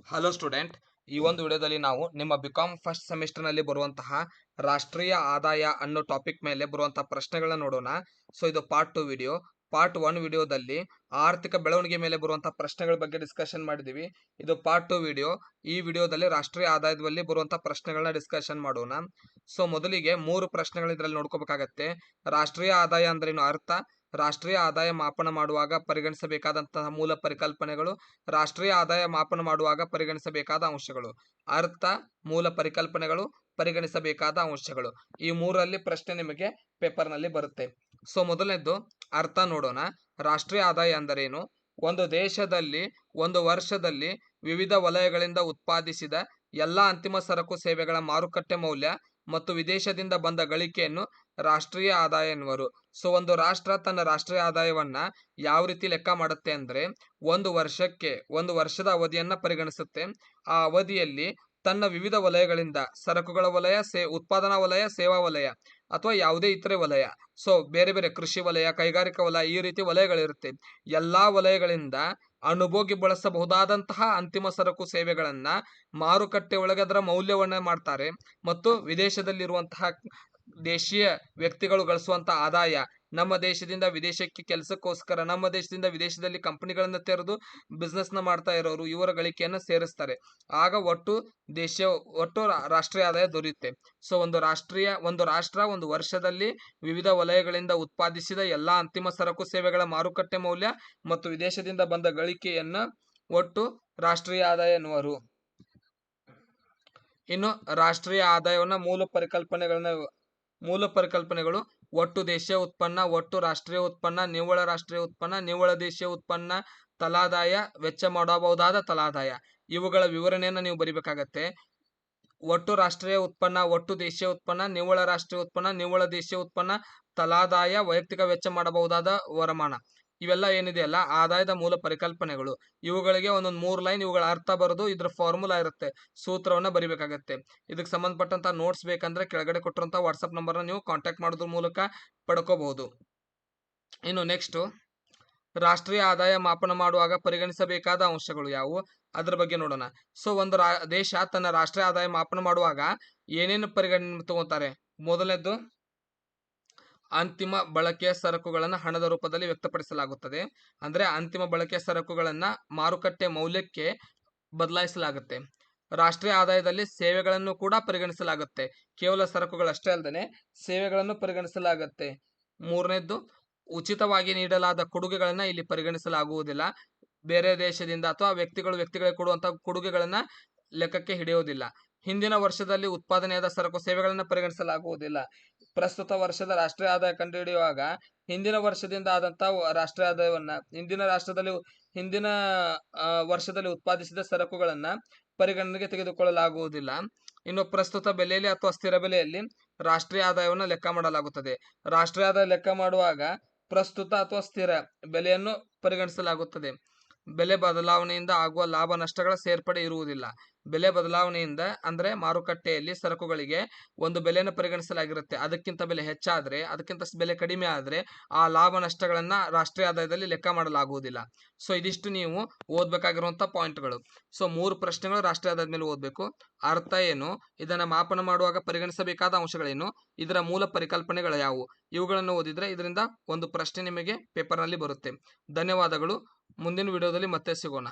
Hello student, ಈ ಒಂದು ವಿಡಿಯೋದಲ್ಲಿ ನಾವು ನಿಮ್ಮ ಬಿಕಾಮ್ ಫಸ್ಟ್ ಸೆಮಿಸ್ಟರ್ನಲ್ಲಿ ಬರುವಂತಹ ರಾಷ್ಟ್ರೀಯ ಆದಾಯ ಅನ್ನೋ ಟಾಪಿಕ್ ಮೇಲೆ ಬರುವಂತಹ ಪ್ರಶ್ನೆಗಳನ್ನ ನೋಡೋಣ. ಸೊ ಇದು ಪಾರ್ಟ್ 2 ವಿಡಿಯೋ. ಪಾರ್ಟ್ 1 ವಿಡಿಯೋದಲ್ಲಿ ಆರ್ಥಿಕ ಬೆಳವಣಿಗೆ ಮೇಲೆ ಬರುವಂತಹ ಪ್ರಶ್ನೆಗಳ ಬಗ್ಗೆ ಡಿಸ್ಕಷನ್ ಮಾಡಿದೀವಿ. ಇದು ಪಾರ್ಟ್ 2 ವಿಡಿಯೋ. ಈ ವಿಡಿಯೋದಲ್ಲಿ ರಾಷ್ಟ್ರೀಯ ಆದಾಯದಲ್ಲಿ ಬರುವಂತಹ ಪ್ರಶ್ನೆಗಳನ್ನ ಡಿಸ್ಕಷನ್ ಮಾಡೋಣ. ಸೊ ಮೊದಲಿಗೆ 3 ಪ್ರಶ್ನೆಗಳು ಇದರಲ್ಲಿ ನೋಡ್ಕೋಬೇಕಾಗತ್ತೆ. ರಾಷ್ಟ್ರೀಯ ಆದಾಯ ಅಂದ್ರೇನು, ಅರ್ಥ, ರಾಷ್ಟ್ರೀಯ ಆದಾಯ ಮಾಪನ ಮಾಡುವಾಗ ಪರಿಗಣಿಸಬೇಕಾದಂತಹ ಮೂಲ ಪರಿಕಲ್ಪನೆಗಳು, ರಾಷ್ಟ್ರೀಯ ಆದಾಯ ಮಾಪನ ಮಾಡುವಾಗ ಪರಿಗಣಿಸಬೇಕಾದ ಅಂಶಗಳು. ಅರ್ಥ, ಮೂಲ ಪರಿಕಲ್ಪನೆಗಳು, ಪರಿಗಣಿಸಬೇಕಾದ ಅಂಶಗಳು. ಈ 3ರಲ್ಲಿ ಪ್ರಶ್ನೆ ನಿಮಗೆ ಪೇಪರ್ನಲ್ಲಿ ಬರುತ್ತೆ. ಸೊ ಮೊದಲನೇದು ಅರ್ಥ ನೋಡೋಣ. ರಾಷ್ಟ್ರೀಯ ಆದಾಯ ಅಂದರೇನು? ಒಂದು ದೇಶದಲ್ಲಿ ಒಂದು ವರ್ಷದಲ್ಲಿ ವಿವಿಧ ವಲಯಗಳಿಂದ ಉತ್ಪಾದಿಸಿದ ಎಲ್ಲ ಅಂತಿಮ ಸರಕು ಸೇವೆಗಳ ಮಾರುಕಟ್ಟೆ ಮೌಲ್ಯ ಮತ್ತು ವಿದೇಶದಿಂದ ಬಂದ ಗಳಿಕೆಯನ್ನು ರಾಷ್ಟ್ರೀಯ ಆದಾಯ ಎನ್ನುವರು. ಸೊ ಒಂದು ರಾಷ್ಟ್ರ ತನ್ನ ರಾಷ್ಟ್ರೀಯ ಆದಾಯವನ್ನ ಯಾವ ರೀತಿ ಲೆಕ್ಕ ಮಾಡುತ್ತೆ ಅಂದ್ರೆ, ಒಂದು ವರ್ಷದ ಅವಧಿಯನ್ನ ಪರಿಗಣಿಸುತ್ತೆ. ಆ ಅವಧಿಯಲ್ಲಿ ತನ್ನ ವಿವಿಧ ವಲಯಗಳಿಂದ, ಸರಕುಗಳ ವಲಯ, ಉತ್ಪಾದನಾ ವಲಯ, ಸೇವಾ ವಲಯ ಅಥವಾ ಯಾವುದೇ ಇತರೆ ವಲಯ, ಸೊ ಬೇರೆ ಬೇರೆ ಕೃಷಿ ವಲಯ, ಕೈಗಾರಿಕಾ ವಲಯ, ಈ ರೀತಿ ವಲಯಗಳಿರುತ್ತೆ. ಎಲ್ಲಾ ವಲಯಗಳಿಂದ ಅನುಭೋಗಿ ಬಳಸಬಹುದಾದಂತಹ ಅಂತಿಮ ಸರಕು ಸೇವೆಗಳನ್ನ ಮಾರುಕಟ್ಟೆ ಒಳಗೆ ಅದರ ಮೌಲ್ಯವನ್ನ ಮಾಡ್ತಾರೆ. ಮತ್ತು ವಿದೇಶದಲ್ಲಿರುವಂತಹ ದೇಶೀಯ ವ್ಯಕ್ತಿಗಳು ಗಳಿಸುವಂತಹ ಆದಾಯ, ನಮ್ಮ ದೇಶದಿಂದ ವಿದೇಶಕ್ಕೆ ಕೆಲಸಕ್ಕೋಸ್ಕರ, ನಮ್ಮ ದೇಶದಿಂದ ವಿದೇಶದಲ್ಲಿ ಕಂಪನಿಗಳನ್ನ ತೆರೆದು ಬಿಸ್ನೆಸ್ ನ ಮಾಡ್ತಾ ಇರೋರು, ಇವರ ಗಳಿಕೆಯನ್ನ ಸೇರಿಸ್ತಾರೆ. ಆಗ ಒಟ್ಟು ರಾಷ್ಟ್ರೀಯ ಆದಾಯ ದೊರೆಯುತ್ತೆ. ಸೊ ಒಂದು ರಾಷ್ಟ್ರ ಒಂದು ವರ್ಷದಲ್ಲಿ ವಿವಿಧ ವಲಯಗಳಿಂದ ಉತ್ಪಾದಿಸಿದ ಎಲ್ಲಾ ಅಂತಿಮ ಸರಕು ಸೇವೆಗಳ ಮಾರುಕಟ್ಟೆ ಮೌಲ್ಯ ಮತ್ತು ವಿದೇಶದಿಂದ ಬಂದ ಗಳಿಕೆಯನ್ನ ಒಟ್ಟು ರಾಷ್ಟ್ರೀಯ ಆದಾಯ ಎನ್ನುವರು. ಇನ್ನು ರಾಷ್ಟ್ರೀಯ ಆದಾಯವನ್ನ ಮೂಲ ಪರಿಕಲ್ಪನೆಗಳು: ಒಟ್ಟು ದೇಶೀಯ ಉತ್ಪನ್ನ, ಒಟ್ಟು ರಾಷ್ಟ್ರೀಯ ಉತ್ಪನ್ನ, ನಿವ್ವಳ ರಾಷ್ಟ್ರೀಯ ಉತ್ಪನ್ನ, ನಿವ್ವಳ ದೇಶೀಯ ಉತ್ಪನ್ನ, ತಲಾದಾಯ, ವೆಚ್ಚ ಮಾಡಬಹುದಾದ ತಲಾದಾಯ. ಇವುಗಳ ವಿವರಣೆಯನ್ನು ನೀವು ಬರಿಬೇಕಾಗತ್ತೆ. ಒಟ್ಟು ರಾಷ್ಟ್ರೀಯ ಉತ್ಪನ್ನ, ಒಟ್ಟು ದೇಶೀಯ ಉತ್ಪನ್ನ, ನಿವ್ವಳ ರಾಷ್ಟ್ರೀಯ ಉತ್ಪನ್ನ, ನಿವ್ವಳ ದೇಶೀಯ ಉತ್ಪನ್ನ, ತಲಾದಾಯ, ವೈಯಕ್ತಿಕ ವೆಚ್ಚ ಮಾಡಬಹುದಾದ ವರಮಾನ. ಇವೆಲ್ಲ ಏನಿದೆಯಲ್ಲ ಆದಾಯದ ಮೂಲ ಪರಿಕಲ್ಪನೆಗಳು. ಇವುಗಳಿಗೆ ಒಂದೊಂದು 3 ಲೈನ್ ಇವುಗಳ ಅರ್ಥ ಬರೆದು ಇದ್ರ ಫಾರ್ಮುಲಾ ಇರುತ್ತೆ, ಸೂತ್ರವನ್ನ ಬರಿಬೇಕಾಗತ್ತೆ. ಇದಕ್ಕೆ ಸಂಬಂಧಪಟ್ಟಂತ ನೋಟ್ಸ್ ಬೇಕಂದ್ರೆ ಕೆಳಗಡೆ ಕೊಟ್ಟಿರುವಂತಹ ವಾಟ್ಸ್ಆಪ್ ನಂಬರ್ನ ನೀವು ಕಾಂಟ್ಯಾಕ್ಟ್ ಮಾಡೋದ್ರ ಮೂಲಕ ಪಡ್ಕೋಬಹುದು. ಇನ್ನು ನೆಕ್ಸ್ಟ್, ರಾಷ್ಟ್ರೀಯ ಆದಾಯ ಮಾಪನ ಮಾಡುವಾಗ ಪರಿಗಣಿಸಬೇಕಾದ ಅಂಶಗಳು ಯಾವುವು ಅದ್ರ ಬಗ್ಗೆ ನೋಡೋಣ. ಸೊ ಒಂದು ದೇಶ ತನ್ನ ರಾಷ್ಟ್ರೀಯ ಆದಾಯ ಮಾಪನ ಮಾಡುವಾಗ ಏನೇನು ಪರಿಗಣನೆ ತಗೋತಾರೆ? ಮೊದಲನೇದು, ಅಂತಿಮ ಬಳಕೆಯ ಸರಕುಗಳನ್ನು ಹಣದ ರೂಪದಲ್ಲಿ ವ್ಯಕ್ತಪಡಿಸಲಾಗುತ್ತದೆ. ಅಂದ್ರೆ ಅಂತಿಮ ಬಳಕೆಯ ಸರಕುಗಳನ್ನ ಮಾರುಕಟ್ಟೆ ಮೌಲ್ಯಕ್ಕೆ ಬದಲಾಯಿಸಲಾಗುತ್ತೆ. ರಾಷ್ಟ್ರೀಯ ಆದಾಯದಲ್ಲಿ ಸೇವೆಗಳನ್ನು ಕೂಡ ಪರಿಗಣಿಸಲಾಗುತ್ತೆ. ಕೇವಲ ಸರಕುಗಳಷ್ಟೇ ಅಲ್ಲದೆ ಸೇವೆಗಳನ್ನು ಪರಿಗಣಿಸಲಾಗುತ್ತೆ. ಮೂರನೇದ್ದು, ಉಚಿತವಾಗಿ ನೀಡಲಾದ ಕೊಡುಗೆಗಳನ್ನ ಇಲ್ಲಿ ಪರಿಗಣಿಸಲಾಗುವುದಿಲ್ಲ. ಬೇರೆ ದೇಶದಿಂದ ಅಥವಾ ವ್ಯಕ್ತಿಗಳಿಗೆ ಕೊಡುವಂತಹ ಕೊಡುಗೆಗಳನ್ನ ಲೆಕ್ಕಕ್ಕೆ ಹಿಡಿಯುವುದಿಲ್ಲ. ಹಿಂದಿನ ವರ್ಷದಲ್ಲಿ ಉತ್ಪಾದನೆಯಾದ ಸರಕು ಸೇವೆಗಳನ್ನ ಪರಿಗಣಿಸಲಾಗುವುದಿಲ್ಲ. ಪ್ರಸ್ತುತ ವರ್ಷದ ರಾಷ್ಟ್ರೀಯ ಆದಾಯ ಕಂಡುಹಿಡಿಯುವಾಗ ಹಿಂದಿನ ವರ್ಷದಿಂದ ಆದಂತಹ ರಾಷ್ಟ್ರೀಯ ಆದಾಯವನ್ನ, ಹಿಂದಿನ ವರ್ಷದಲ್ಲಿ ಉತ್ಪಾದಿಸಿದ ಸರಕುಗಳನ್ನ ಪರಿಗಣನೆಗೆ ತೆಗೆದುಕೊಳ್ಳಲಾಗುವುದಿಲ್ಲ. ಇನ್ನು ಪ್ರಸ್ತುತ ಬೆಲೆಯಲ್ಲಿ ಅಥವಾ ಸ್ಥಿರ ಬೆಲೆಯಲ್ಲಿ ರಾಷ್ಟ್ರೀಯ ಆದಾಯವನ್ನು ಲೆಕ್ಕ ಮಾಡಲಾಗುತ್ತದೆ. ರಾಷ್ಟ್ರೀಯ ಆದಾಯ ಲೆಕ್ಕ ಮಾಡುವಾಗ ಪ್ರಸ್ತುತ ಅಥವಾ ಸ್ಥಿರ ಬೆಲೆಯನ್ನು ಪರಿಗಣಿಸಲಾಗುತ್ತದೆ. ಬೆಲೆ ಬದಲಾವಣೆಯಿಂದ ಆಗುವ ಲಾಭ ನಷ್ಟಗಳ ಸೇರ್ಪಡೆ ಇರುವುದಿಲ್ಲ. ಬೆಲೆ ಬದಲಾವಣೆಯಿಂದ ಅಂದ್ರೆ ಮಾರುಕಟ್ಟೆಯಲ್ಲಿ ಸರಕುಗಳಿಗೆ ಒಂದು ಬೆಲೆಯನ್ನು ಪರಿಗಣಿಸಲಾಗಿರುತ್ತೆ. ಅದಕ್ಕಿಂತ ಬೆಲೆ ಹೆಚ್ಚಾದ್ರೆ, ಅದಕ್ಕಿಂತ ಬೆಲೆ ಕಡಿಮೆ ಆದ್ರೆ ಆ ಲಾಭ ನಷ್ಟಗಳನ್ನ ರಾಷ್ಟ್ರೀಯ ಆದಾಯದಲ್ಲಿ ಲೆಕ್ಕ ಮಾಡಲಾಗುವುದಿಲ್ಲ. ಸೊ ಇದಿಷ್ಟು ನೀವು ಓದ್ಬೇಕಾಗಿರುವಂತಹ ಪಾಯಿಂಟ್ಗಳು. ಸೊ 3 ಪ್ರಶ್ನೆಗಳು ರಾಷ್ಟ್ರೀಯ ಆದಾಯದ ಮೇಲೆ ಓದ್ಬೇಕು. ಅರ್ಥ ಏನು, ಇದನ್ನ ಮಾಪನ ಮಾಡುವಾಗ ಪರಿಗಣಿಸಬೇಕಾದ ಅಂಶಗಳೇನು, ಇದರ ಮೂಲ ಪರಿಕಲ್ಪನೆಗಳು ಯಾವುವು, ಇವುಗಳನ್ನು ಓದಿದ್ರೆ ಇದರಿಂದ ಒಂದು ಪ್ರಶ್ನೆ ನಿಮಗೆ ಪೇಪರ್ನಲ್ಲಿ ಬರುತ್ತೆ. ಧನ್ಯವಾದಗಳು. ಮುಂದಿನ ವಿಡಿಯೋದಲ್ಲಿ ಮತ್ತೆ ಸಿಗೋಣ.